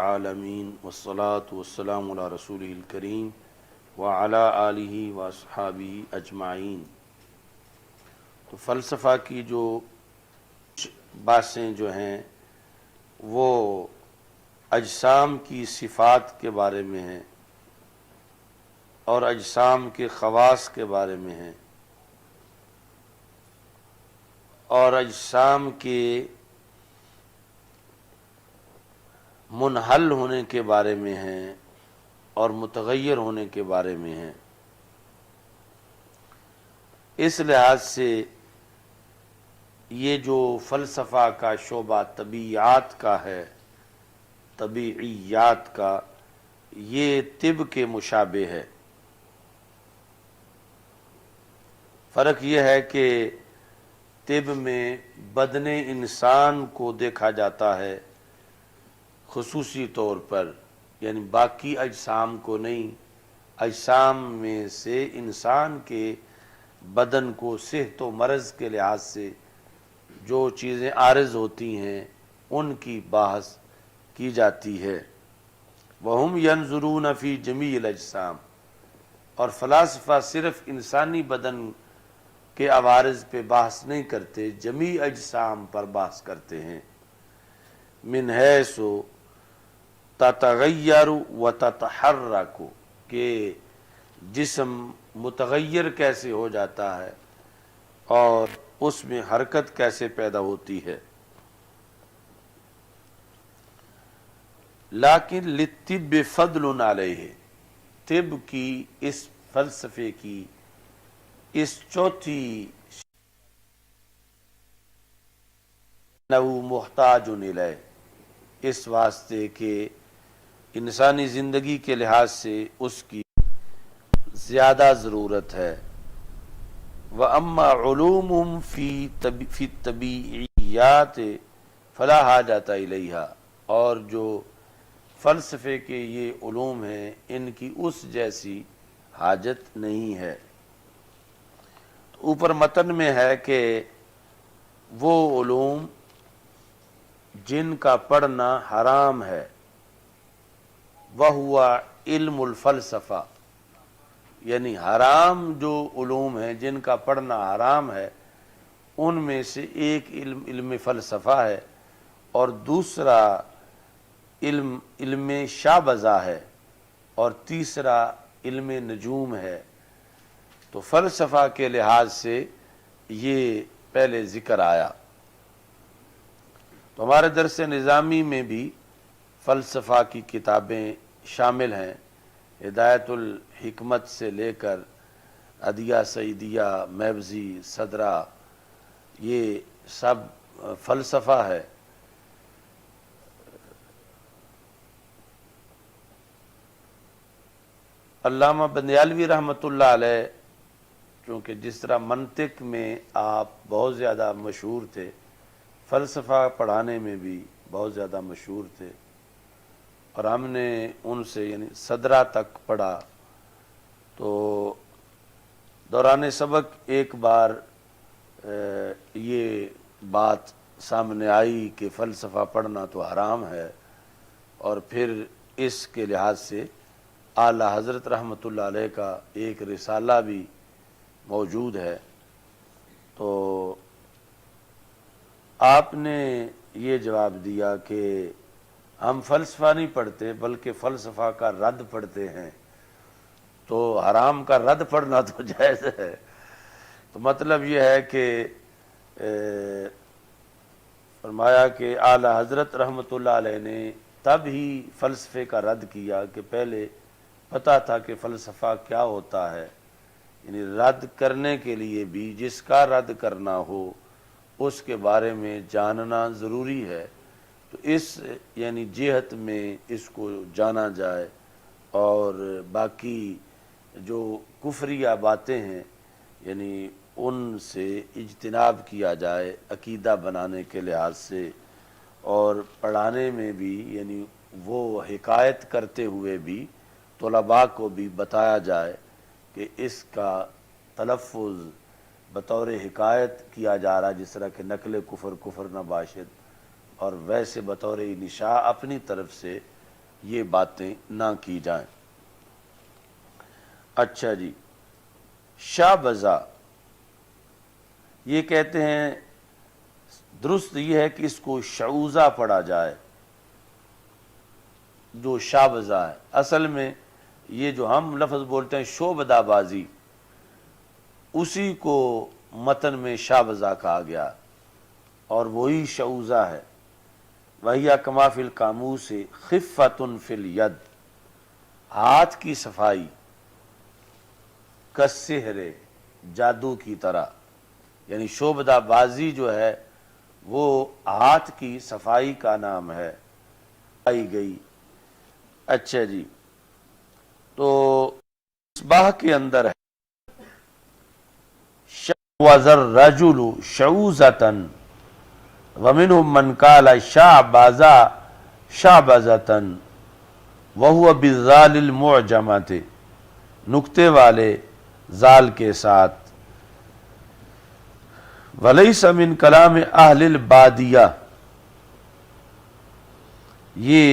العالمین والصلاة والسلام علی رسولہ الکریم وعلی آلہ واصحابہ اجمعین۔ تو فلسفہ کی جو باتیں جو ہیں وہ اجسام کی صفات کے بارے میں ہیں اور اجسام کے خواص کے بارے میں ہیں اور اجسام کے منحل ہونے کے بارے میں ہیں اور متغیر ہونے کے بارے میں ہیں۔ اس لحاظ سے یہ جو فلسفہ کا شعبہ طبیعیات کا ہے، طبیعیات کا، یہ طب کے مشابہ ہے۔ فرق یہ ہے کہ طب میں بدن انسان کو دیکھا جاتا ہے خصوصی طور پر، یعنی باقی اجسام کو نہیں۔ اجسام میں سے انسان کے بدن کو صحت و مرض کے لحاظ سے جو چیزیں عارض ہوتی ہیں ان کی بحث کی جاتی ہے۔ وَهُمْ يَنْظُرُونَ فِي جَمِيعِ الْأَجْسَامِ، اور فلاسفہ صرف انسانی بدن کے عوارض پہ بحث نہیں کرتے، جمیع اجسام پر بحث کرتے ہیں۔ من حیث تتغیر و تتحرک، کہ جسم متغیر کیسے ہو جاتا ہے اور اس میں حرکت کیسے پیدا ہوتی ہے۔ لیکن للطب فضل علیہ، طب کی اس فلسفے کی اس چوتھی انہ محتاج الیہ، اس واسطے کہ انسانی زندگی کے لحاظ سے اس کی زیادہ ضرورت ہے۔ وَأَمَّا عُلُومٌ فِي الطَّبِیعِیَّاتِ فَلَا حَاجَةَ إِلَیْہَا، اور جو فلسفے کے یہ علوم ہیں ان کی اس جیسی حاجت نہیں ہے۔ اوپر متن میں ہے کہ وہ علوم جن کا پڑھنا حرام ہے، وَهُوَ علم الفلسفہ، یعنی حرام جو علوم ہیں جن کا پڑھنا حرام ہے ان میں سے ایک علم فلسفہ ہے اور دوسرا علم شعبذہ ہے اور تیسرا علم نجوم ہے۔ تو فلسفہ کے لحاظ سے یہ پہلے ذکر آیا۔ تو ہمارے درس نظامی میں بھی فلسفہ کی کتابیں شامل ہیں، ہدایت الحکمت سے لے کر عدیہ سعیدیہ، میبزی، صدرہ، یہ سب فلسفہ ہے۔ علامہ بندیالوی رحمۃ اللہ علیہ چونکہ جس طرح منطق میں آپ بہت زیادہ مشہور تھے، فلسفہ پڑھانے میں بھی بہت زیادہ مشہور تھے، اور ہم نے ان سے یعنی صدرہ تک پڑھا۔ تو دوران سبق ایک بار یہ بات سامنے آئی کہ فلسفہ پڑھنا تو حرام ہے، اور پھر اس کے لحاظ سے اعلی حضرت رحمۃ اللہ علیہ کا ایک رسالہ بھی موجود ہے۔ تو آپ نے یہ جواب دیا کہ ہم فلسفہ نہیں پڑھتے بلکہ فلسفہ کا رد پڑھتے ہیں، تو حرام کا رد پڑھنا تو جائز ہے۔ تو مطلب یہ ہے کہ فرمایا کہ اعلی حضرت رحمۃ اللہ علیہ نے تب ہی فلسفے کا رد کیا کہ پہلے پتہ تھا کہ فلسفہ کیا ہوتا ہے، یعنی رد کرنے کے لیے بھی جس کا رد کرنا ہو اس کے بارے میں جاننا ضروری ہے۔ تو اس یعنی جہت میں اس کو جانا جائے، اور باقی جو کفریہ باتیں ہیں یعنی ان سے اجتناب کیا جائے عقیدہ بنانے کے لحاظ سے، اور پڑھانے میں بھی یعنی وہ حکایت کرتے ہوئے بھی طلباء کو بھی بتایا جائے کہ اس کا تلفظ بطور حکایت کیا جا رہا، جس طرح کہ نقل کفر کفر نہ باشد، اور ویسے بطور انشاء اپنی طرف سے یہ باتیں نہ کی جائیں۔ اچھا جی، شعبزہ یہ کہتے ہیں، درست یہ ہے کہ اس کو شعوذہ پڑھا جائے، جو شعبزہ ہے۔ اصل میں یہ جو ہم لفظ بولتے ہیں شعبدہ بازی، اسی کو متن میں شعبزہ کہا گیا اور وہی شعوذہ ہے۔ وَهِيَ كَمَا فِي الْقَامُوسِ خِفَّةٌ فِي الْيَدِ، ہاتھ کی صفائی، کالسحر، جادو کی طرح، یعنی شعبدہ بازی جو ہے وہ ہاتھ کی صفائی کا نام ہے، آئی گئی۔ اچھا جی، تو مصباح کے اندر ہے شعوذ الرجل شعوذة ومنهم من قال شعبذ شعبذة وهو بالذال المعجمة، نکتے والے زال کے ساتھ۔ ولیس من کلام اہل البادیہ، یہ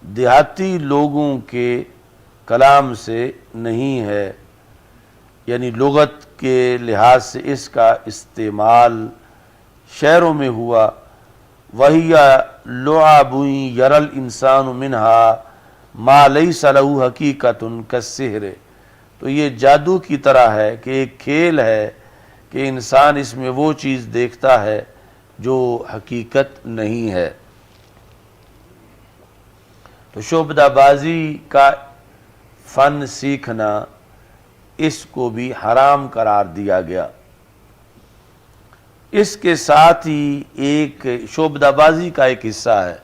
دیہاتی لوگوں کے کلام سے نہیں ہے، یعنی لغت کے لحاظ سے اس کا استعمال شہروں میں ہوا۔ وَهِيَ لُعَبٌ يَرَى الْإِنسَانُ مِنْهَا مَا لَيْسَ لَهُ حَقِيقَةٌ كَالسِّحْرِ، تو یہ جادو کی طرح ہے کہ ایک کھیل ہے کہ انسان اس میں وہ چیز دیکھتا ہے جو حقیقت نہیں ہے۔ تو شعبدہ بازی کا فن سیکھنا اس کو بھی حرام قرار دیا گیا۔ اس کے ساتھ ہی ایک شعبدہ بازی کا ایک حصہ ہے،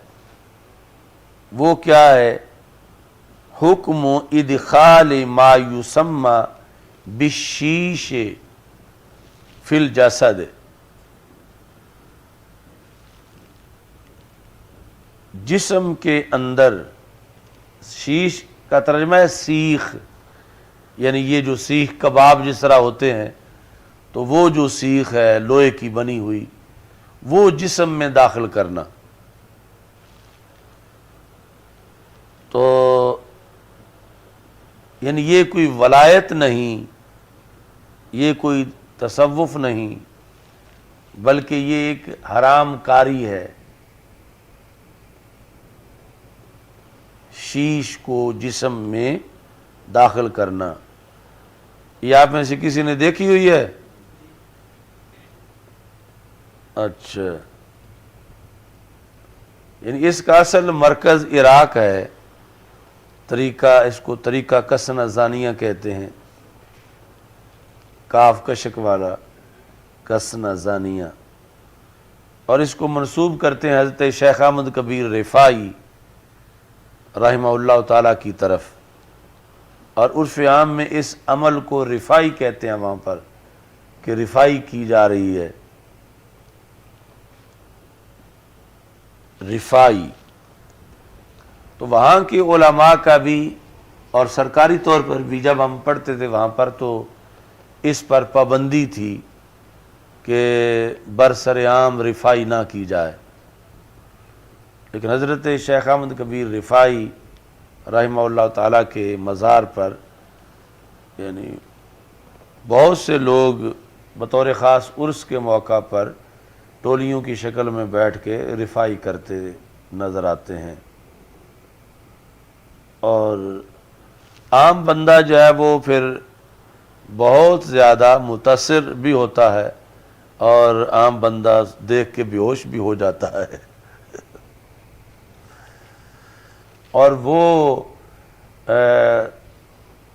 وہ کیا ہے؟ حکم ادخال ما یسمى بالشیش فی الجسد، جسم کے اندر، شیش کا ترجمہ ہے سیخ، یعنی یہ جو سیخ کباب جس طرح ہوتے ہیں، تو وہ جو سیخ ہے لوہے کی بنی ہوئی، وہ جسم میں داخل کرنا۔ تو یعنی یہ کوئی ولایت نہیں، یہ کوئی تصوف نہیں، بلکہ یہ ایک حرام کاری ہے، شیش کو جسم میں داخل کرنا۔ یہ آپ میں سے کسی نے دیکھی ہوئی ہے؟ اچھا، یعنی اس کا اصل مرکز عراق ہے، طریقہ، اس کو طریقہ کسن زانیہ کہتے ہیں، کاف کشک والا کسن زانیہ، اور اس کو منسوب کرتے ہیں حضرت شیخ احمد کبیر رفاعی رحمہ اللہ تعالیٰ کی طرف، اور عرف عام میں اس عمل کو رفاعی کہتے ہیں وہاں پر، کہ رفاعی کی جا رہی ہے، رفاعی۔ تو وہاں کی علماء کا بھی اور سرکاری طور پر بھی جب ہم پڑھتے تھے وہاں پر، تو اس پر پابندی تھی کہ برسر عام رفاعی نہ کی جائے، لیکن حضرت شیخ احمد کبیر رفاعی رحمہ اللہ تعالیٰ کے مزار پر یعنی بہت سے لوگ بطور خاص عرس کے موقع پر ٹولیوں کی شکل میں بیٹھ کے رفاعی کرتے نظر آتے ہیں، اور عام بندہ جو ہے وہ پھر بہت زیادہ متاثر بھی ہوتا ہے، اور عام بندہ دیکھ کے بے ہوش بھی ہو جاتا ہے، اور وہ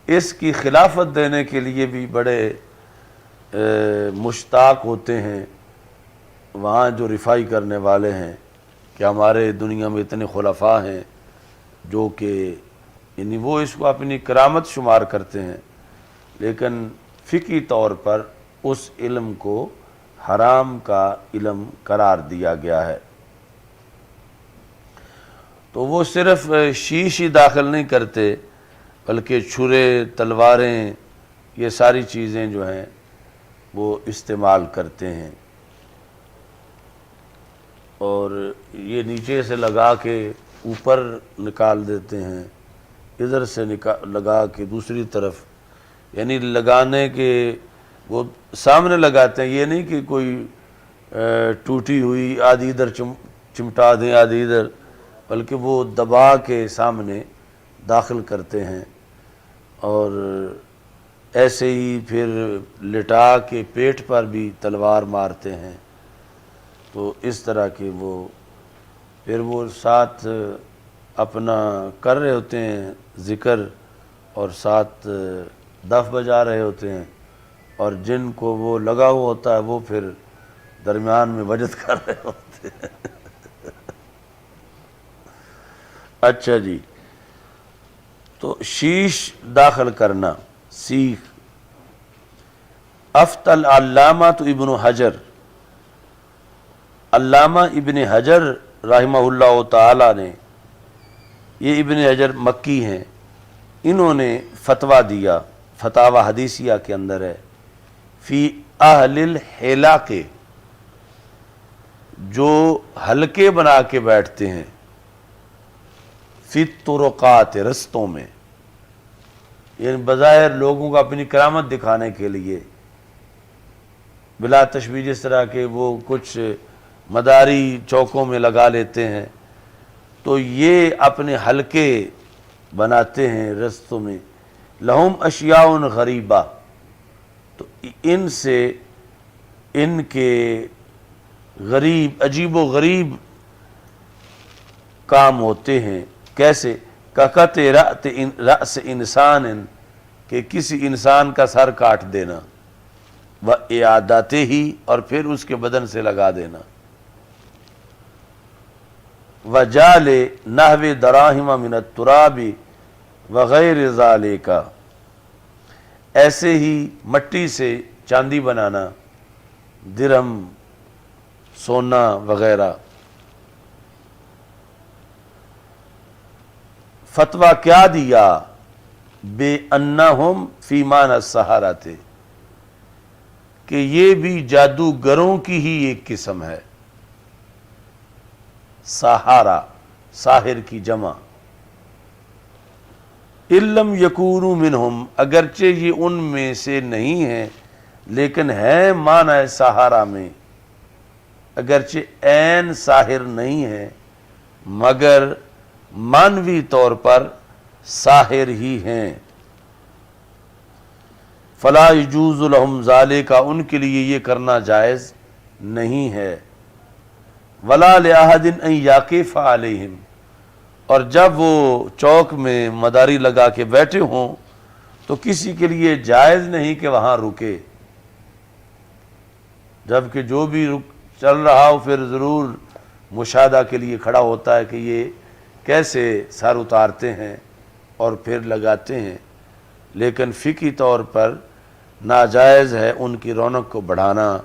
اس کی خلافت دینے کے لیے بھی بڑے مشتاق ہوتے ہیں وہاں جو رفاعی کرنے والے ہیں، کہ ہمارے دنیا میں اتنے خلفاء ہیں جو کہ یعنی وہ اس کو اپنی کرامت شمار کرتے ہیں، لیکن فقہی طور پر اس علم کو حرام کا علم قرار دیا گیا ہے۔ تو وہ صرف شیش ہی داخل نہیں کرتے، بلکہ چھرے، تلواریں، یہ ساری چیزیں جو ہیں وہ استعمال کرتے ہیں، اور یہ نیچے سے لگا کے اوپر نکال دیتے ہیں، ادھر سے لگا کے دوسری طرف، یعنی لگانے کے وہ سامنے لگاتے ہیں، یہ نہیں کہ کوئی ٹوٹی ہوئی آدھی ادھر چمٹا دیں آدھی ادھر، بلکہ وہ دبا کے سامنے داخل کرتے ہیں، اور ایسے ہی پھر لٹا کے پیٹ پر بھی تلوار مارتے ہیں۔ تو اس طرح کے وہ پھر وہ ساتھ اپنا کر رہے ہوتے ہیں ذکر، اور ساتھ دف بجا رہے ہوتے ہیں، اور جن کو وہ لگا ہوا ہوتا ہے وہ پھر درمیان میں وجد کر رہے ہوتے ہیں۔ اچھا جی، تو شیش داخل کرنا سیخ۔ افت العلامہ ابن حجر، علامہ ابن حجر رحمہ اللہ تعالی نے، یہ ابن حجر مکی ہیں، انہوں نے فتویٰ دیا، فتاوی حدیثیہ کے اندر ہے، فی اہل الحلا کے، جو حلقے بنا کے بیٹھتے ہیں، فی الطرقات، رستوں میں، یعنی بظاہر لوگوں کو اپنی کرامت دکھانے کے لیے، بلا تشبیہ، جس طرح کہ وہ کچھ مداری چوکوں میں لگا لیتے ہیں، تو یہ اپنے حلقے بناتے ہیں رستوں میں، لہم اشیاء غریبہ، تو ان سے ان کے غریب، عجیب و غریب کام ہوتے ہیں۔ کیسے؟ کقط رأس انسان، کہ کسی انسان کا سر کاٹ دینا، وإعادتہ، اور پھر اس کے بدن سے لگا دینا، وجعل نحو دراہم من التراب وغیر ذالک، ایسے ہی مٹی سے چاندی بنانا، درہم، سونا وغیرہ۔ فتویٰ کیا دیا؟ بے انہم فی معنی السحرۃ، کہ یہ بھی جادوگروں کی ہی ایک قسم ہے، سحارہ، ساحر کی جمع، اِلَّمْ یکونوا منہم، اگرچہ یہ ان میں سے نہیں ہیں لیکن ہیں معنی سحارہ میں، اگرچہ عین ساحر نہیں ہے مگر معنوی طور پر ساحر ہی ہیں۔ فلا یجوز لہم ذالک، ان کے لیے یہ کرنا جائز نہیں ہے، ولا لأحد ان یقف علیہم، اور جب وہ چوک میں مداری لگا کے بیٹھے ہوں تو کسی کے لیے جائز نہیں کہ وہاں رکے، جبکہ جو بھی چل رہا ہو پھر ضرور مشاہدہ کے لیے کھڑا ہوتا ہے کہ یہ کیسے سر اتارتے ہیں اور پھر لگاتے ہیں، لیکن فقہی طور پر ناجائز ہے ان کی رونق کو بڑھانا،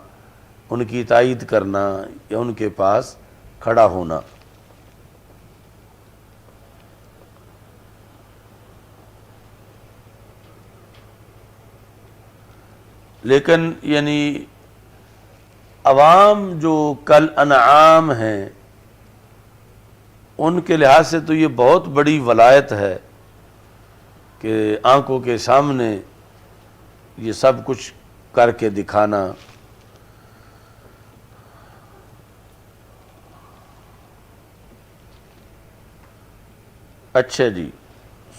ان کی تائید کرنا یا ان کے پاس کھڑا ہونا۔ لیکن یعنی عوام جو کل انعام ہیں ان کے لحاظ سے تو یہ بہت بڑی ولایت ہے کہ آنکھوں کے سامنے یہ سب کچھ کر کے دکھانا۔ اچھا جی،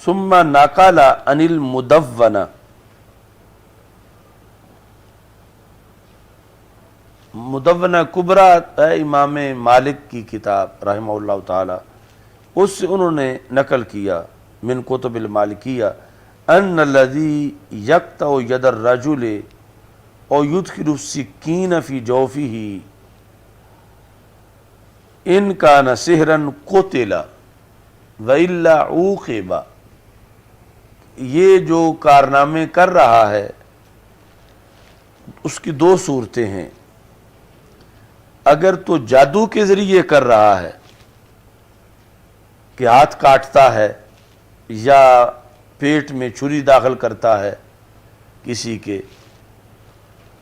ثم نقل عن المدونہ، مدونہ کبریٰ ہے امام مالک کی کتاب رحمہ اللہ تعالی، اس سے انہوں نے نقل کیا من کتب المالکیہ، ان الذی یقطع ید الرجل او یدخل السکین فی جوفہ ان کان سحرا قتل وإلا عوقب، یہ جو کارنامے کر رہا ہے اس کی دو صورتیں ہیں، اگر تو جادو کے ذریعے کر رہا ہے کہ ہاتھ کاٹتا ہے یا پیٹ میں چھری داخل کرتا ہے کسی کے،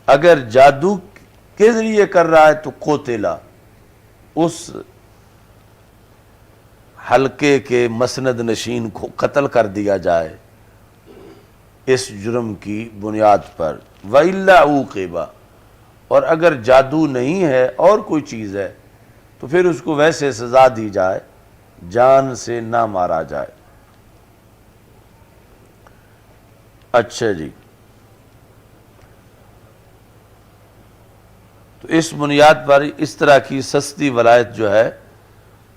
اگر جادو کے ذریعے کر رہا ہے تو قتلا، اس حلقے کے مسند نشین کو قتل کر دیا جائے اس جرم کی بنیاد پر، وَإِلَّا عُوقِبَ، اور اگر جادو نہیں ہے اور کوئی چیز ہے تو پھر اس کو ویسے سزا دی جائے، جان سے نہ مارا جائے۔ اچھا جی، تو اس بنیاد پر اس طرح کی سستی ولایت جو ہے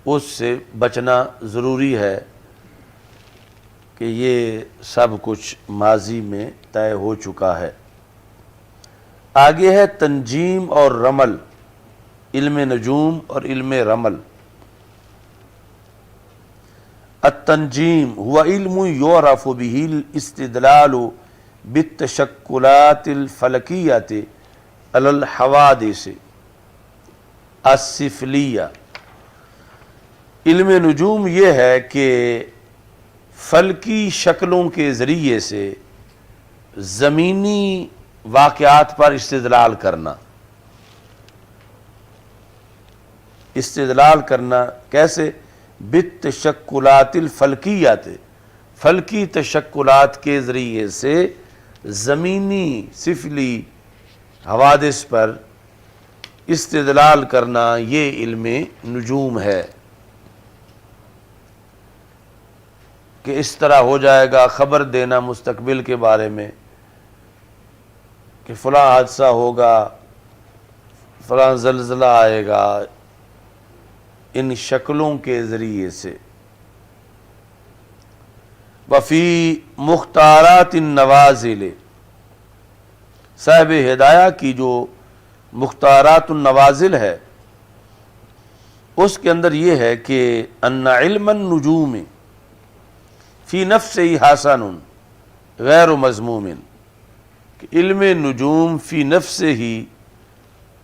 اس سے بچنا ضروری ہے کہ یہ سب کچھ ماضی میں طے ہو چکا ہے۔ آگے ہے تنجیم اور رمل، علم نجوم اور علم رمل۔ التنجیم هو علم يعرف به الاستدلال بالتشکلات الفلکیة علی الحوادث السفلیہ۔ علم نجوم یہ ہے کہ فلکی شکلوں کے ذریعے سے زمینی واقعات پر استدلال کرنا۔ استدلال کرنا کیسے؟ بالتشکلات الفلکیات، فلکی تشکلات کے ذریعے سے زمینی سفلی حوادث پر استدلال کرنا، یہ علم نجوم ہے کہ اس طرح ہو جائے گا، خبر دینا مستقبل کے بارے میں کہ فلاں حادثہ ہوگا، فلاں زلزلہ آئے گا، ان شکلوں کے ذریعے سے۔ وفی مختارات النوازل، صاحب ہدایہ کی جو مختارات النوازل ہے اس کے اندر یہ ہے کہ ان علم النجوم فی نفسہ حسن غیر مذموم، کہ علم نجوم فی نفسہ ہی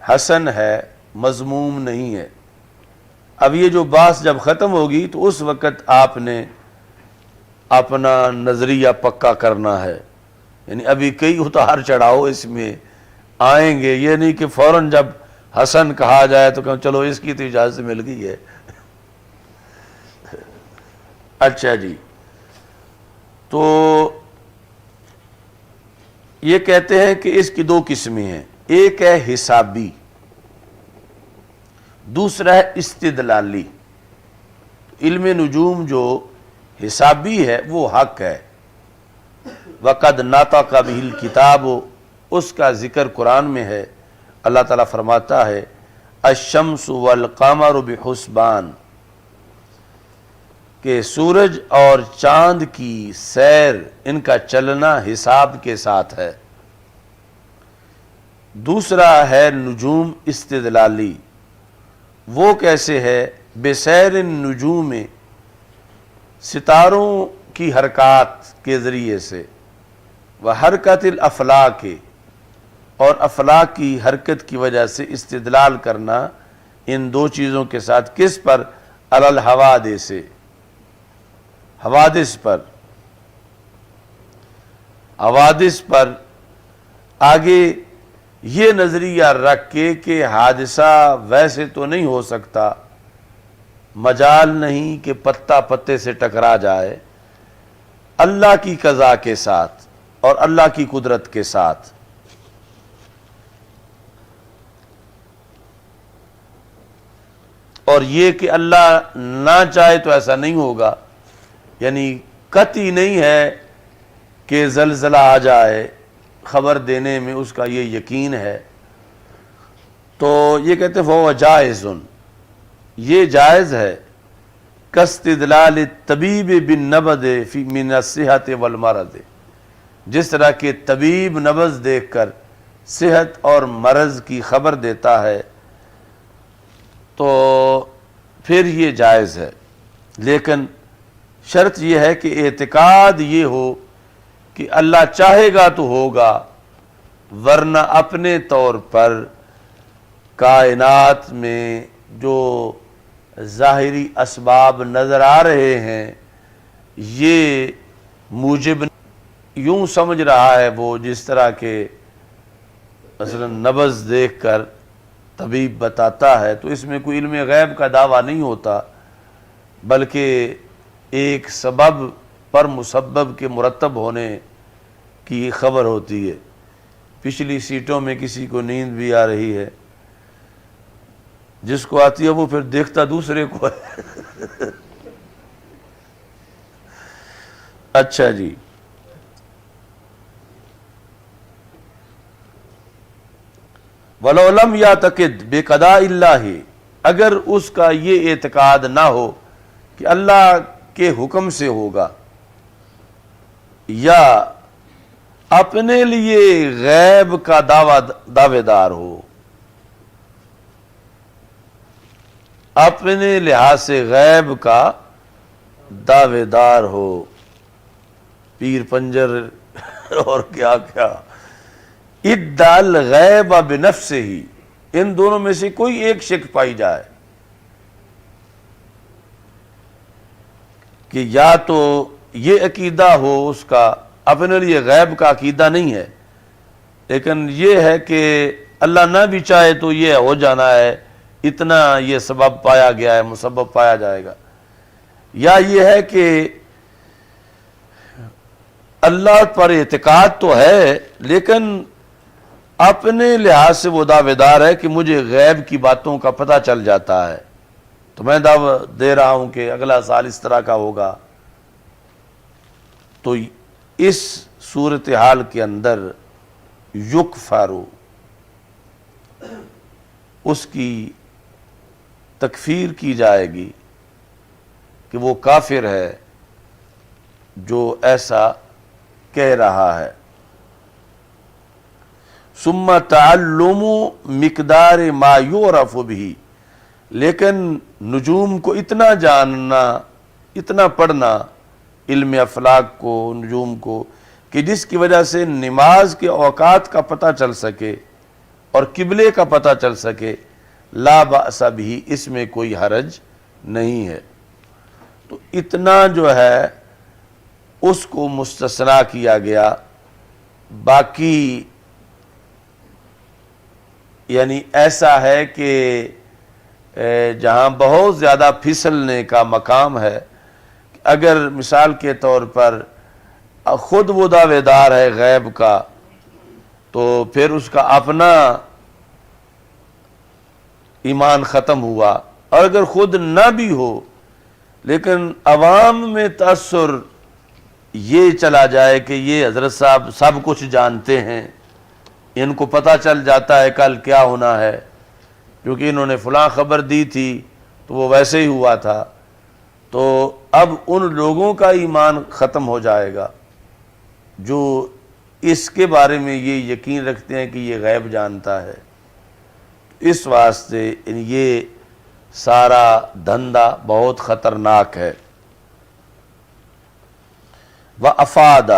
حسن ہے، مذموم نہیں ہے۔ اب یہ جو بحث جب ختم ہوگی تو اس وقت آپ نے اپنا نظریہ پکا کرنا ہے، یعنی ابھی کئی اتار چڑھاؤ اس میں آئیں گے، یہ نہیں کہ فوراً جب حسن کہا جائے تو کہ چلو اس کی تو اجازت مل گئی ہے۔ اچھا جی، تو یہ کہتے ہیں کہ اس کی دو قسمیں ہیں، ایک ہے حسابی، دوسرا ہے استدلالی۔ علم نجوم جو حسابی ہے وہ حق ہے، وَقَدْ نَطَقَ بِهِ الْكِتَابُ، اس کا ذکر قرآن میں ہے۔ اللہ تعالیٰ فرماتا ہے الشمس والقمر بحسبان، کہ سورج اور چاند کی سیر، ان کا چلنا حساب کے ساتھ ہے۔ دوسرا ہے نجوم استدلالی، وہ کیسے ہے؟ بسیر النجوم، ستاروں کی حرکات کے ذریعے سے، وحرکت الافلاک، اور افلاک کی حرکت کی وجہ سے استدلال کرنا ان دو چیزوں کے ساتھ۔ کس پر؟ علی الحوادث، حوادث پر، حوادث پر۔ آگے یہ نظریہ رکھ کے کہ حادثہ ویسے تو نہیں ہو سکتا، مجال نہیں کہ پتہ پتے سے ٹکرا جائے، اللہ کی قضا کے ساتھ اور اللہ کی قدرت کے ساتھ۔ اور یہ کہ اللہ نہ چاہے تو ایسا نہیں ہوگا، یعنی قطعی نہیں ہے کہ زلزلہ آ جائے، خبر دینے میں اس کا یہ یقین ہے۔ تو یہ کہتے ہیں فَهُوَ جائز، یہ جائز ہے، کاستدلال الطبیب بالنبض من الصحت والمرض، جس طرح کہ طبیب نبض دیکھ کر صحت اور مرض کی خبر دیتا ہے، تو پھر یہ جائز ہے۔ لیکن شرط یہ ہے کہ اعتقاد یہ ہو کہ اللہ چاہے گا تو ہوگا، ورنہ اپنے طور پر کائنات میں جو ظاہری اسباب نظر آ رہے ہیں یہ موجب یوں سمجھ رہا ہے وہ، جس طرح کہ مثلا نبض دیکھ کر طبیب بتاتا ہے، تو اس میں کوئی علم غیب کا دعویٰ نہیں ہوتا، بلکہ ایک سبب پر مسبب کے مرتب ہونے کی خبر ہوتی ہے۔ پچھلی سیٹوں میں کسی کو نیند بھی آ رہی ہے، جس کو آتی ہے وہ پھر دیکھتا دوسرے کو ہے۔ اچھا جی، وَلَوْ لَمْ يَعْتَقِدْ بِقَضَاءِ اللَّهِ، اگر اس کا یہ اعتقاد نہ ہو کہ اللہ کے حکم سے ہوگا، یا اپنے لیے غیب کا دعوے دار ہو، اپنے لحاظ سے غیب کا دعوے دار ہو، پیر پنجر اور کیا کیا، ادعا الغیب بنفسہ ہی، ان دونوں میں سے کوئی ایک شک پائی جائے کہ یا تو یہ عقیدہ ہو اس کا اپنے لیے غیب کا عقیدہ نہیں ہے، لیکن یہ ہے کہ اللہ نہ بھی چاہے تو یہ ہو جانا ہے، اتنا یہ سبب پایا گیا ہے، مسبب پایا جائے گا، یا یہ ہے کہ اللہ پر اعتقاد تو ہے لیکن اپنے لحاظ سے وہ دعوے دار ہے کہ مجھے غیب کی باتوں کا پتہ چل جاتا ہے، تو میں دعویٰ دے رہا ہوں کہ اگلا سال اس طرح کا ہوگا۔ تو اس صورتحال کے اندر یکفر، اس کی تکفیر کی جائے گی کہ وہ کافر ہے جو ایسا کہہ رہا ہے۔ ثم تعلم مقدار ما یعرف بھی، لیکن نجوم کو اتنا جاننا، اتنا پڑھنا، علم افلاک کو، نجوم کو، کہ جس کی وجہ سے نماز کے اوقات کا پتہ چل سکے اور قبلے کا پتہ چل سکے، لا بأس بھی، اس میں کوئی حرج نہیں ہے۔ تو اتنا جو ہے اس کو مستثنیٰ کیا گیا، باقی یعنی ایسا ہے کہ جہاں بہت زیادہ پھسلنے کا مقام ہے، اگر مثال کے طور پر خود وہ دعوے دار ہے غیب کا، تو پھر اس کا اپنا ایمان ختم ہوا، اور اگر خود نہ بھی ہو لیکن عوام میں تاثر یہ چلا جائے کہ یہ حضرت صاحب سب کچھ جانتے ہیں، ان کو پتہ چل جاتا ہے کل کیا ہونا ہے، کیونکہ انہوں نے فلاں خبر دی تھی تو وہ ویسے ہی ہوا تھا، تو اب ان لوگوں کا ایمان ختم ہو جائے گا جو اس کے بارے میں یہ یقین رکھتے ہیں کہ یہ غیب جانتا ہے۔ اس واسطے یہ سارا دھندا بہت خطرناک ہے۔ وَأَفَادَ،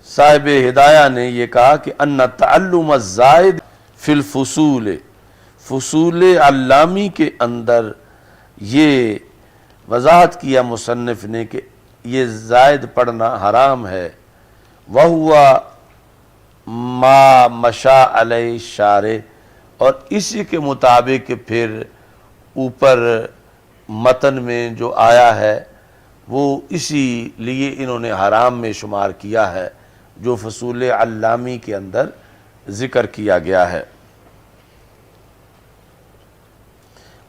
صاحب ہدایہ نے یہ کہا کہ ان تعلم الزائد فی الفصول، فصول علامی کے اندر یہ وضاحت کیا مصنف نے کہ یہ زائد پڑھنا حرام ہے۔ وَهُوَ ما مشا علیہ الشارع، اور اسی کے مطابق پھر اوپر متن میں جو آیا ہے وہ اسی لیے انہوں نے حرام میں شمار کیا ہے جو فصول علامی کے اندر ذکر کیا گیا ہے۔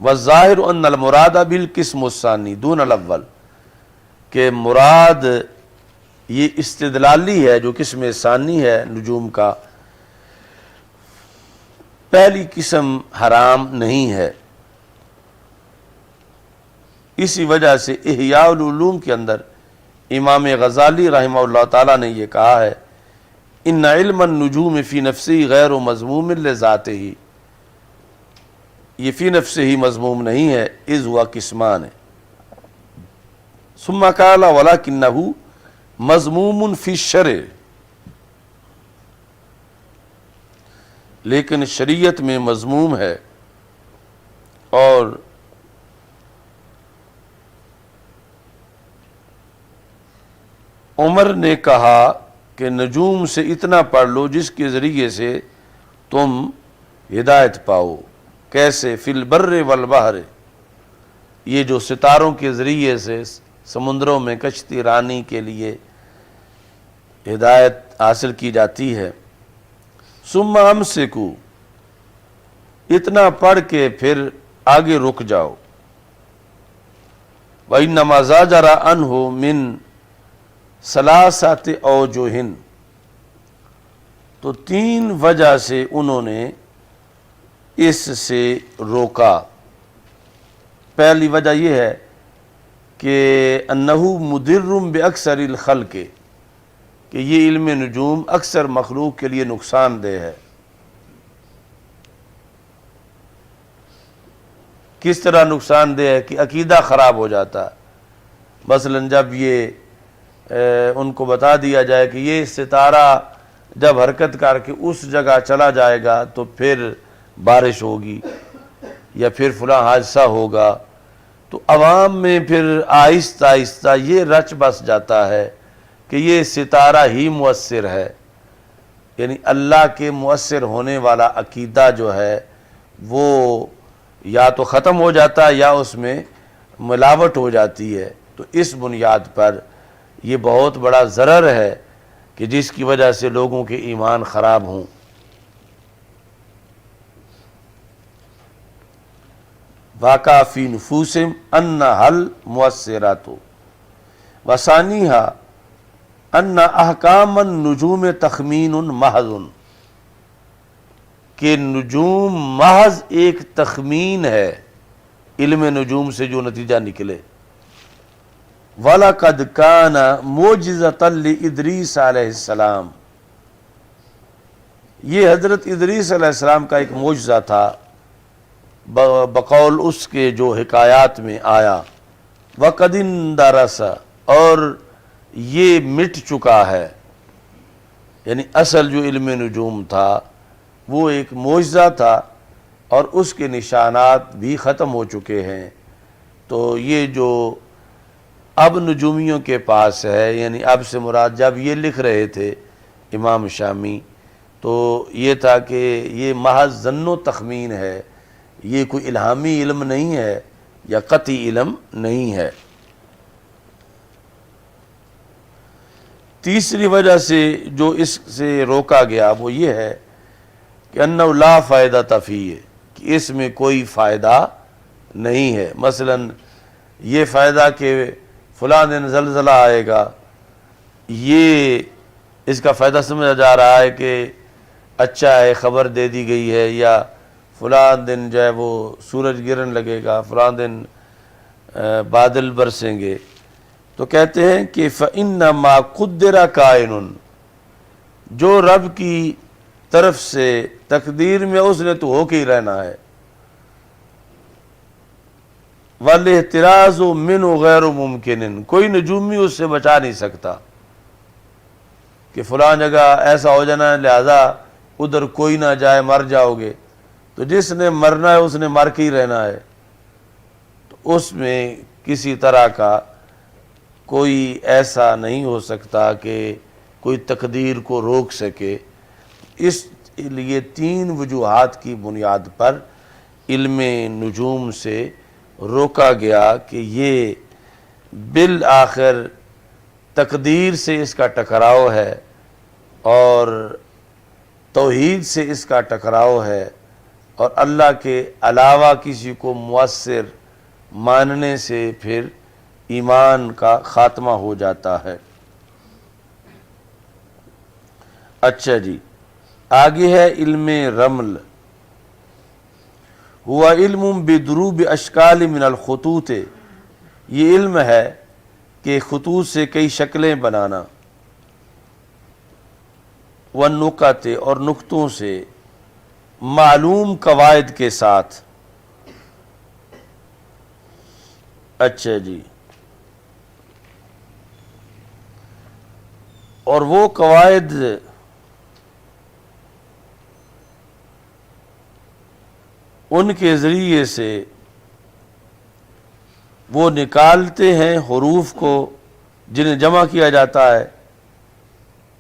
وَالظَّاهِرُ أَنَّ الْمُرَادَ بِالْقِسْمُ الثَّانِي دُونَ الْأَوَّلِ، کہ مراد یہ استدلالی ہے جو قسم ثانی ہے نجوم کا، پہلی قسم حرام نہیں ہے۔ اسی وجہ سے احیاء العلوم کے اندر امام غزالی رحمہ اللہ تعالیٰ نے یہ کہا ہے ان علم النجوم فی نفسی غیر مذموم لذاتہ، یہ فی نفسہ ہی مذموم نہیں ہے، اذ ہوا قسمان ہے۔ ثم قال ولکنہ مذموم فی الشرع، لیکن شریعت میں مذموم ہے۔ اور عمر نے کہا کہ نجوم سے اتنا پڑھ لو جس کے ذریعے سے تم ہدایت پاؤ۔ کیسے؟ فی البر والبحر، یہ جو ستاروں کے ذریعے سے سمندروں میں کشتی رانی کے لیے ہدایت حاصل کی جاتی ہے۔ ثم امسکو، اتنا پڑھ کے پھر آگے رک جاؤ۔ وَإِنَّمَا زَجَرَ عَنْهُ مِنْ ثَلَاثَةِ أَوْجُهٍ، تو 3 وجہ سے انہوں نے اس سے روکا۔ پہلی وجہ یہ ہے کہ أَنَّهُ مُضِرٌّ بِأَكْثَرِ الْخَلْقِ، کہ یہ علم نجوم اکثر مخلوق کے لیے نقصان دہ ہے۔ کس طرح نقصان دہ ہے کہ عقیدہ خراب ہو جاتا ہے۔ مثلا جب یہ ان کو بتا دیا جائے کہ یہ ستارہ جب حرکت کر کے اس جگہ چلا جائے گا تو پھر بارش ہوگی یا پھر فلاں حادثہ ہوگا، تو عوام میں پھر آہستہ آہستہ یہ رچ بس جاتا ہے کہ یہ ستارہ ہی مؤثر ہے، یعنی اللہ کے مؤثر ہونے والا عقیدہ جو ہے وہ یا تو ختم ہو جاتا ہے یا اس میں ملاوٹ ہو جاتی ہے۔ تو اس بنیاد پر یہ بہت بڑا ضرر ہے کہ جس کی وجہ سے لوگوں کے ایمان خراب ہوں۔ واقع فی نفوسہم انہا المؤثرات وثانیہا ان احکام النجوم تخمین محض، کہ نجوم محض ایک تخمین ہے، علم نجوم سے جو نتیجہ نکلے۔ وَلَقَدْ كَانَ مُعْجِزَةً لِإِدْرِيسَ علیہ السلام، یہ حضرت ادریس علیہ السلام کا ایک معجزہ تھا بقول اس کے جو حکایات میں آیا۔ وَقَدْ اندرس، اور یہ مٹ چکا ہے، یعنی اصل جو علم نجوم تھا وہ ایک معجزہ تھا اور اس کے نشانات بھی ختم ہو چکے ہیں۔ تو یہ جو اب نجومیوں کے پاس ہے، یعنی اب سے مراد جب یہ لکھ رہے تھے امام شامی تو یہ تھا کہ یہ محض ظن و تخمین ہے، یہ کوئی الہامی علم نہیں ہے یا قطعی علم نہیں ہے۔ تیسری وجہ سے جو اس سے روکا گیا وہ یہ ہے کہ انہ لا فائدہ فیہ، کہ اس میں کوئی فائدہ نہیں ہے۔ مثلا یہ فائدہ کہ فلاں دن زلزلہ آئے گا، یہ اس کا فائدہ سمجھا جا رہا ہے کہ اچھا ہے، خبر دے دی گئی ہے، یا فلاں دن جو ہے وہ سورج گرن لگے گا، فلاں دن بادل برسیں گے۔ تو کہتے ہیں کہ فَإِنَّمَا قُدِّرَ كَائِنٌ، جو رب کی طرف سے تقدیر میں اس نے تو ہو کے ہی رہنا ہے۔ وَالْاِحْتِرَازُ مِنْهُ غَيْرُ مُمْكِنٍ، کوئی نجومی اس سے بچا نہیں سکتا کہ فلاں جگہ ایسا ہو جانا ہے لہذا ادھر کوئی نہ جائے، مر جاؤ گے۔ تو جس نے مرنا ہے اس نے مر کے ہی رہنا ہے، تو اس میں کسی طرح کا کوئی ایسا نہیں ہو سکتا کہ کوئی تقدیر کو روک سکے۔ اس لیے 3 وجوہات کی بنیاد پر علم نجوم سے روکا گیا کہ یہ بالآخر تقدیر سے اس کا ٹکراؤ ہے اور توحید سے اس کا ٹکراؤ ہے، اور اللہ کے علاوہ کسی کو مؤثر ماننے سے پھر ایمان کا خاتمہ ہو جاتا ہے۔ اچھا جی، آگے ہے علم رمل۔ ہوا علم بدروب اشکال من الخطوط، یہ علم ہے کہ خطوط سے کئی شکلیں بنانا، والنقط، اور نقطوں سے، معلوم قواعد کے ساتھ۔ اچھا جی، اور وہ قواعد ان کے ذریعے سے وہ نکالتے ہیں حروف کو جنہیں جمع کیا جاتا ہے،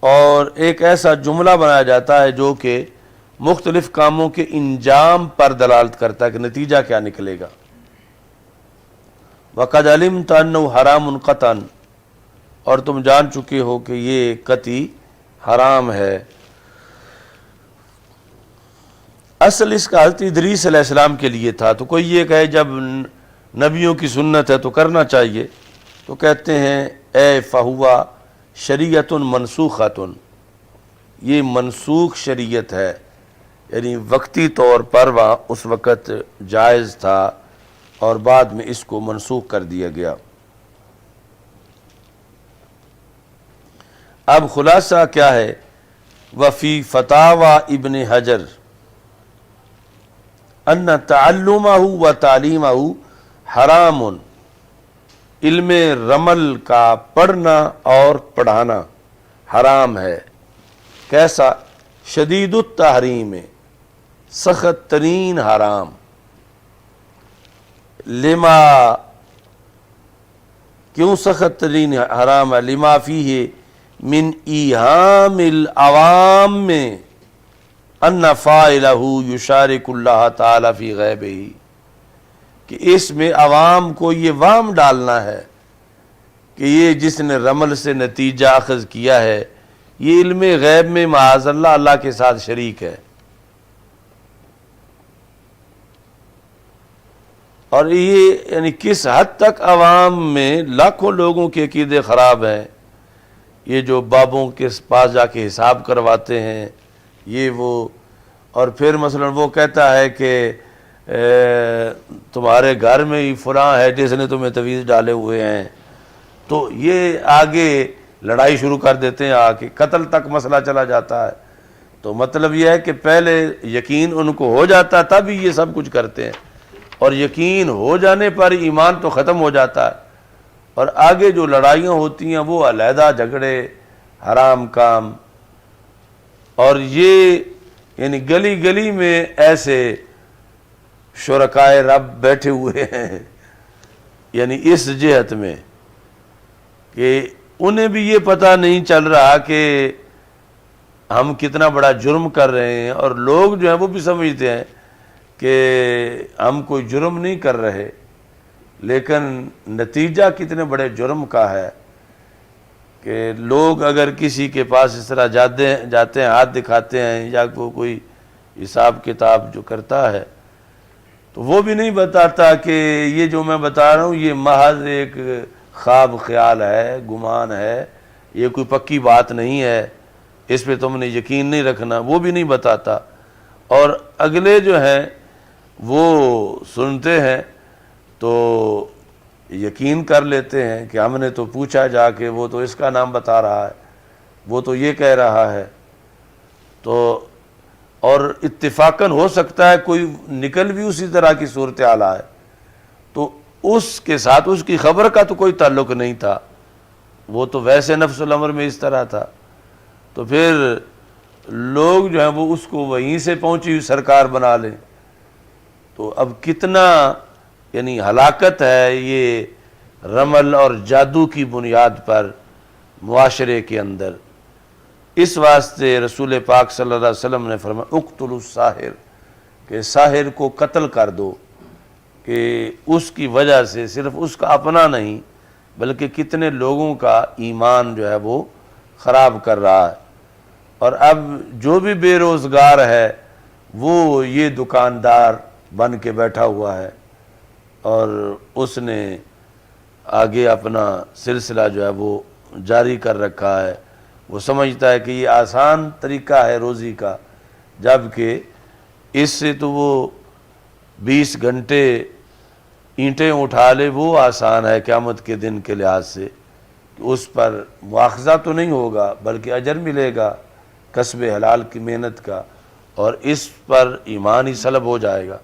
اور ایک ایسا جملہ بنایا جاتا ہے جو کہ مختلف کاموں کے انجام پر دلالت کرتا ہے کہ نتیجہ کیا نکلے گا۔ وقد علمت انه حرام قطعا، اور تم جان چکے ہو کہ یہ قطعی حرام ہے۔ اصل اس کا حضرت ادریس علیہ السلام کے لیے تھا، تو کوئی یہ کہے جب نبیوں کی سنت ہے تو کرنا چاہیے، تو کہتے ہیں اے فہوا شریعت منسوخۃ، یہ منسوخ شریعت ہے، یعنی وقتی طور پر وہاں اس وقت جائز تھا اور بعد میں اس کو منسوخ کر دیا گیا۔ اب خلاصہ کیا ہے؟ وفی فتاوی ابن حجر ان تعلمہ و تعلیمہ حرام، علم رمل کا پڑھنا اور پڑھانا حرام ہے۔ کیسا؟ شدید التحریم، سخت ترین حرام۔ لما، کیوں سخت ترین حرام ہے؟ لما فیہ من ایہام العوام میں ان فاعلہ یشارک اللہ تعالی فی غیبہ، کہ اس میں عوام کو یہ وہم ڈالنا ہے کہ یہ جس نے رمل سے نتیجہ اخذ کیا ہے یہ علم غیب میں معاذ اللہ اللہ کے ساتھ شریک ہے۔ اور یہ یعنی کس حد تک عوام میں لاکھوں لوگوں کے عقیدے خراب ہیں، یہ جو بابوں کے پاس جا کے حساب کرواتے ہیں یہ وہ، اور پھر مثلا وہ کہتا ہے کہ تمہارے گھر میں ہی فلاں ہے جس نے تمہیں تویز ڈالے ہوئے ہیں، تو یہ آگے لڑائی شروع کر دیتے ہیں، آ کے قتل تک مسئلہ چلا جاتا ہے۔ تو مطلب یہ ہے کہ پہلے یقین ان کو ہو جاتا تب ہی یہ سب کچھ کرتے ہیں، اور یقین ہو جانے پر ایمان تو ختم ہو جاتا ہے، اور آگے جو لڑائیاں ہوتی ہیں وہ علیحدہ جھگڑے، حرام کام۔ اور یہ یعنی گلی گلی میں ایسے شرکائے رب بیٹھے ہوئے ہیں، یعنی اس جہت میں کہ انہیں بھی یہ پتہ نہیں چل رہا کہ ہم کتنا بڑا جرم کر رہے ہیں، اور لوگ جو ہیں وہ بھی سمجھتے ہیں کہ ہم کوئی جرم نہیں کر رہے، لیکن نتیجہ کتنے بڑے جرم کا ہے کہ لوگ اگر کسی کے پاس اس طرح جاتے ہیں، ہاتھ دکھاتے ہیں، یا کوئی حساب کتاب جو کرتا ہے تو وہ بھی نہیں بتاتا کہ یہ جو میں بتا رہا ہوں یہ محض ایک خواب خیال ہے، گمان ہے، یہ کوئی پکی بات نہیں ہے، اس پہ تم نے یقین نہیں رکھنا، وہ بھی نہیں بتاتا۔ اور اگلے جو ہیں وہ سنتے ہیں تو یقین کر لیتے ہیں کہ ہم نے تو پوچھا جا کے، وہ تو اس کا نام بتا رہا ہے، وہ تو یہ کہہ رہا ہے، تو اور اتفاقاً ہو سکتا ہے کوئی نکل بھی اسی طرح کی صورتحال ہے، تو اس کے ساتھ اس کی خبر کا تو کوئی تعلق نہیں تھا، وہ تو ویسے نفس الامر میں اس طرح تھا، تو پھر لوگ جو ہیں وہ اس کو وہیں سے پہنچی ہوئی سرکار بنا لیں، تو اب کتنا یعنی ہلاکت ہے یہ رمل اور جادو کی بنیاد پر معاشرے کے اندر۔ اس واسطے رسول پاک صلی اللہ علیہ وسلم نے فرمایا اقتلوا الساحر، کہ ساحر کو قتل کر دو، کہ اس کی وجہ سے صرف اس کا اپنا نہیں بلکہ کتنے لوگوں کا ایمان جو ہے وہ خراب کر رہا ہے۔ اور اب جو بھی بے روزگار ہے وہ یہ دکاندار بن کے بیٹھا ہوا ہے، اور اس نے آگے اپنا سلسلہ جو ہے وہ جاری کر رکھا ہے، وہ سمجھتا ہے کہ یہ آسان طریقہ ہے روزی کا، جبکہ اس سے تو وہ 20 گھنٹے اینٹیں اٹھا لے وہ آسان ہے قیامت کے دن کے لحاظ سے، کہ اس پر مواخذہ تو نہیں ہوگا بلکہ اجر ملے گا کسب حلال کی محنت کا، اور اس پر ایمان ہی سلب ہو جائے گا۔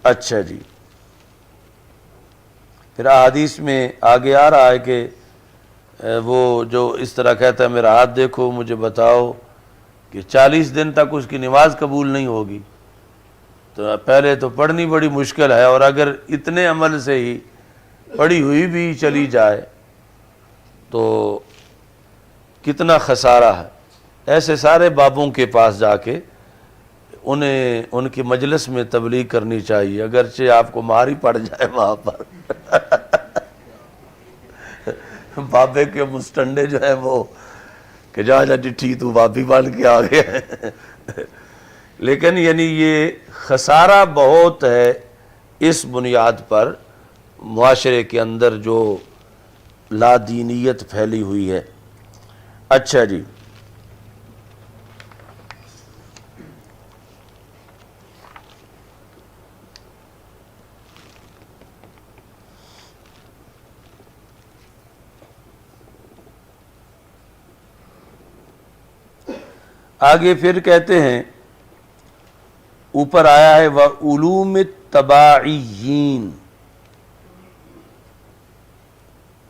اچھا جی، پھر حدیث میں آگے آ رہا ہے کہ وہ جو اس طرح کہتا ہے میرا ہاتھ دیکھو مجھے بتاؤ، کہ 40 دن تک اس کی نماز قبول نہیں ہوگی، تو پہلے تو پڑھنی بڑی مشکل ہے، اور اگر اتنے عمل سے ہی پڑھی ہوئی بھی چلی جائے تو کتنا خسارہ ہے۔ ایسے سارے بابوں کے پاس جا کے انہیں ان کی مجلس میں تبلیغ کرنی چاہیے، اگرچہ آپ کو مار ہی پڑ جائے وہاں پر بابے کے مستنڈے جو ہے وہ کہ جا ڈٹھی تو بابی بن کے آ گیا ہے لیکن یعنی یہ خسارہ بہت ہے اس بنیاد پر معاشرے کے اندر جو لا دینیت پھیلی ہوئی ہے۔ اچھا جی، آگے پھر کہتے ہیں اوپر آیا ہے وَعُلُومِ التَّبَاعِيِّينَ،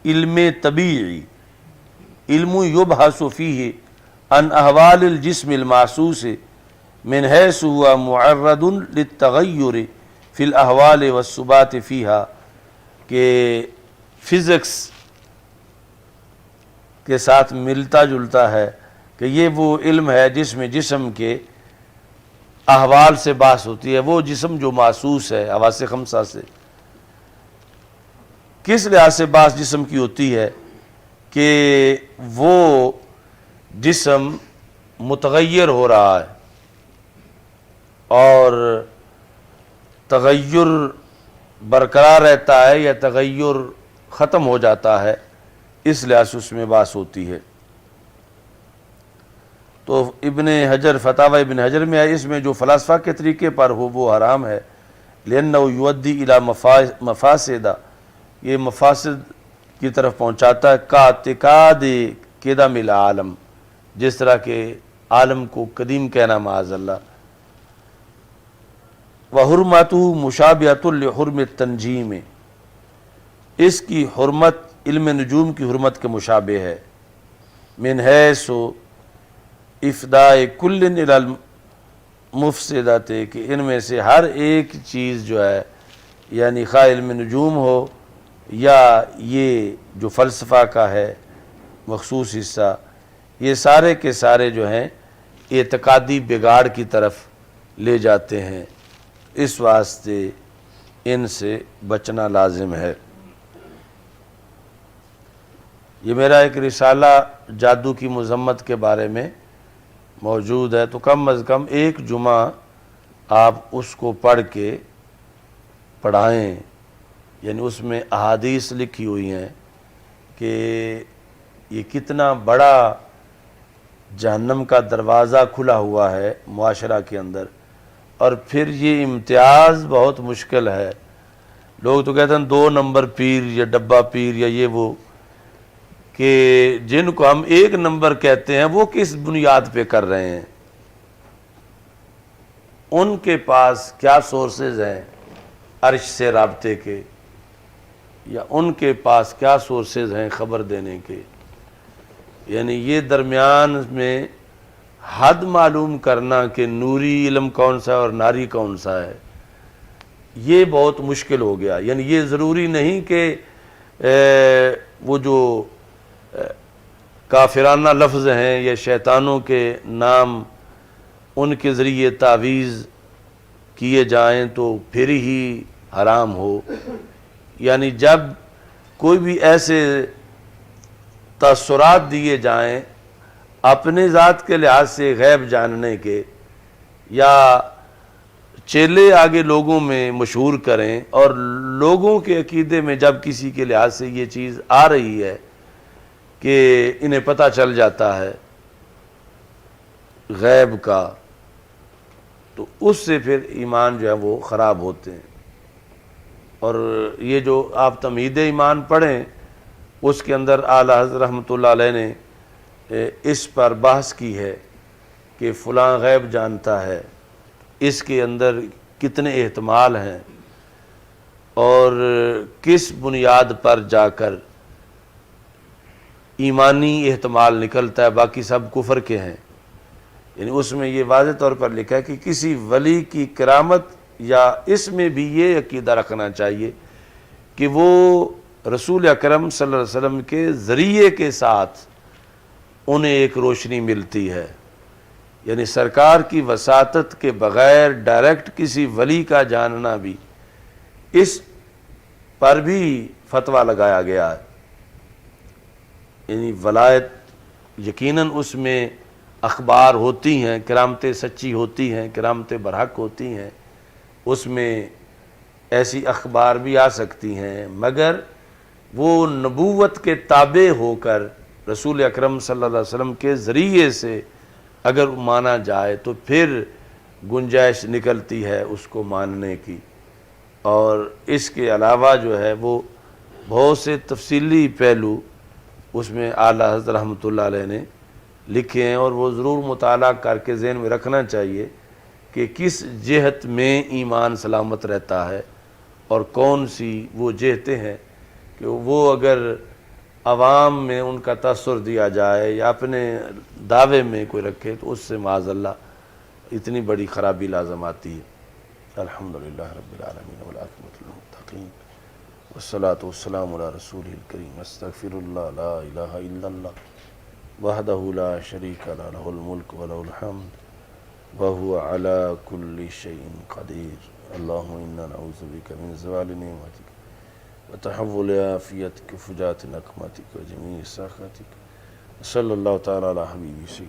علم طبیعی، علم یبحث فیہ عن احوال الجسم المحسوس من حیث ہوا معرض للتغیر فی الاحوال والثبات فیہا، کہ فزکس کے ساتھ ملتا جلتا ہے کہ یہ وہ علم ہے جس میں جسم کے احوال سے بحث ہوتی ہے، وہ جسم جو محسوس ہے حواس خمسہ سے، کس لحاظ سے بحث جسم کی ہوتی ہے کہ وہ جسم متغیر ہو رہا ہے اور تغیر برقرار رہتا ہے یا تغیر ختم ہو جاتا ہے، اس لحاظ سے اس میں بحث ہوتی ہے۔ تو ابن حجر فتاوی ابن حجر میں ہے اس میں جو فلاسفہ کے طریقے پر ہو وہ حرام ہے، لِأَنَّهُ يُؤَدِّي إِلَى مفاسد، یہ مفاسد کی طرف پہنچاتا ہے، کاعتقاد قدم العالم، جس طرح کہ عالم کو قدیم کہنا معاذ اللہ، وَحُرْمَتُهُ مُشَابِهَةٌ لِحُرْمِ التَّنْجِيمِ، اس کی حرمت علم نجوم کی حرمت کے مشابہ ہے، من حیث افداء کل الی المفسدات، کہ ان میں سے ہر ایک چیز جو ہے یعنی خواہ علم نجوم ہو یا یہ جو فلسفہ کا ہے مخصوص حصہ، یہ سارے کے سارے جو ہیں اعتقادی بگاڑ کی طرف لے جاتے ہیں، اس واسطے ان سے بچنا لازم ہے۔ یہ میرا ایک رسالہ جادو کی مذمت کے بارے میں موجود ہے، تو کم از کم ایک جمعہ آپ اس کو پڑھ کے پڑھائیں، یعنی اس میں احادیث لکھی ہوئی ہیں کہ یہ کتنا بڑا جہنم کا دروازہ کھلا ہوا ہے معاشرہ کے اندر، اور پھر یہ امتیاز بہت مشکل ہے۔ لوگ تو کہتے ہیں 2 نمبر پیر یا ڈبہ پیر یا یہ وہ، کہ جن کو ہم 1 نمبر کہتے ہیں وہ کس بنیاد پہ کر رہے ہیں، ان کے پاس کیا سورسز ہیں عرش سے رابطے کے، یا ان کے پاس کیا سورسز ہیں خبر دینے کے، یعنی یہ درمیان میں حد معلوم کرنا کہ نوری علم کون سا ہے اور ناری کون سا ہے، یہ بہت مشکل ہو گیا۔ یعنی یہ ضروری نہیں کہ وہ جو کافرانہ لفظ ہیں یا شیطانوں کے نام ان کے ذریعے تعویذ کیے جائیں تو پھر ہی حرام ہو، یعنی جب کوئی بھی ایسے تاثرات دیے جائیں اپنے ذات کے لحاظ سے غیب جاننے کے، یا چیلے آگے لوگوں میں مشہور کریں، اور لوگوں کے عقیدے میں جب کسی کے لحاظ سے یہ چیز آ رہی ہے کہ انہیں پتہ چل جاتا ہے غیب کا، تو اس سے پھر ایمان جو ہے وہ خراب ہوتے ہیں۔ اور یہ جو آپ تمہید ایمان پڑھیں اس کے اندر اعلیٰ حضرت رحمۃ اللہ علیہ نے اس پر بحث کی ہے کہ فلاں غیب جانتا ہے، اس کے اندر کتنے احتمال ہیں اور کس بنیاد پر جا کر ایمانی احتمال نکلتا ہے، باقی سب کفر کے ہیں۔ یعنی اس میں یہ واضح طور پر لکھا ہے کہ کسی ولی کی کرامت یا اس میں بھی یہ عقیدہ رکھنا چاہیے کہ وہ رسول اکرم صلی اللہ علیہ وسلم کے ذریعے کے ساتھ انہیں ایک روشنی ملتی ہے، یعنی سرکار کی وساطت کے بغیر ڈائریکٹ کسی ولی کا جاننا بھی، اس پر بھی فتویٰ لگایا گیا ہے۔ یعنی ولایت یقیناً اس میں اخبار ہوتی ہیں، کرامتیں سچی ہوتی ہیں، کرامتیں برحق ہوتی ہیں، اس میں ایسی اخبار بھی آ سکتی ہیں، مگر وہ نبوت کے تابع ہو کر رسول اکرم صلی اللہ علیہ وسلم کے ذریعے سے اگر مانا جائے تو پھر گنجائش نکلتی ہے اس کو ماننے کی۔ اور اس کے علاوہ جو ہے وہ بہت سے تفصیلی پہلو اس میں اعلیٰ حضرت رحمۃ اللہ علیہ نے لکھے ہیں، اور وہ ضرور مطالعہ کر کے ذہن میں رکھنا چاہیے کہ کس جہت میں ایمان سلامت رہتا ہے اور کون سی وہ جہتیں ہیں کہ وہ اگر عوام میں ان کا تاثر دیا جائے یا اپنے دعوے میں کوئی رکھے تو اس سے معاذ اللہ اتنی بڑی خرابی لازم آتی ہے۔ الحمدللہ رب العالمین والعاقبۃ للمتقین والصلاة والسلام علی رسول الکریم۔ استغفر اللہ، لا الہ الا اللہ وحدہ لا شریک لہ، لہ الملک ولہ الحمد وہو علی کل شیء قدیر۔ اللہم انا نعوذ بک من زوال نعمتک وتحول عافیتک وفجاءت نقمتک وجمیع سخطک۔ صلی اللہ تعالی علی حبیبی سیدنا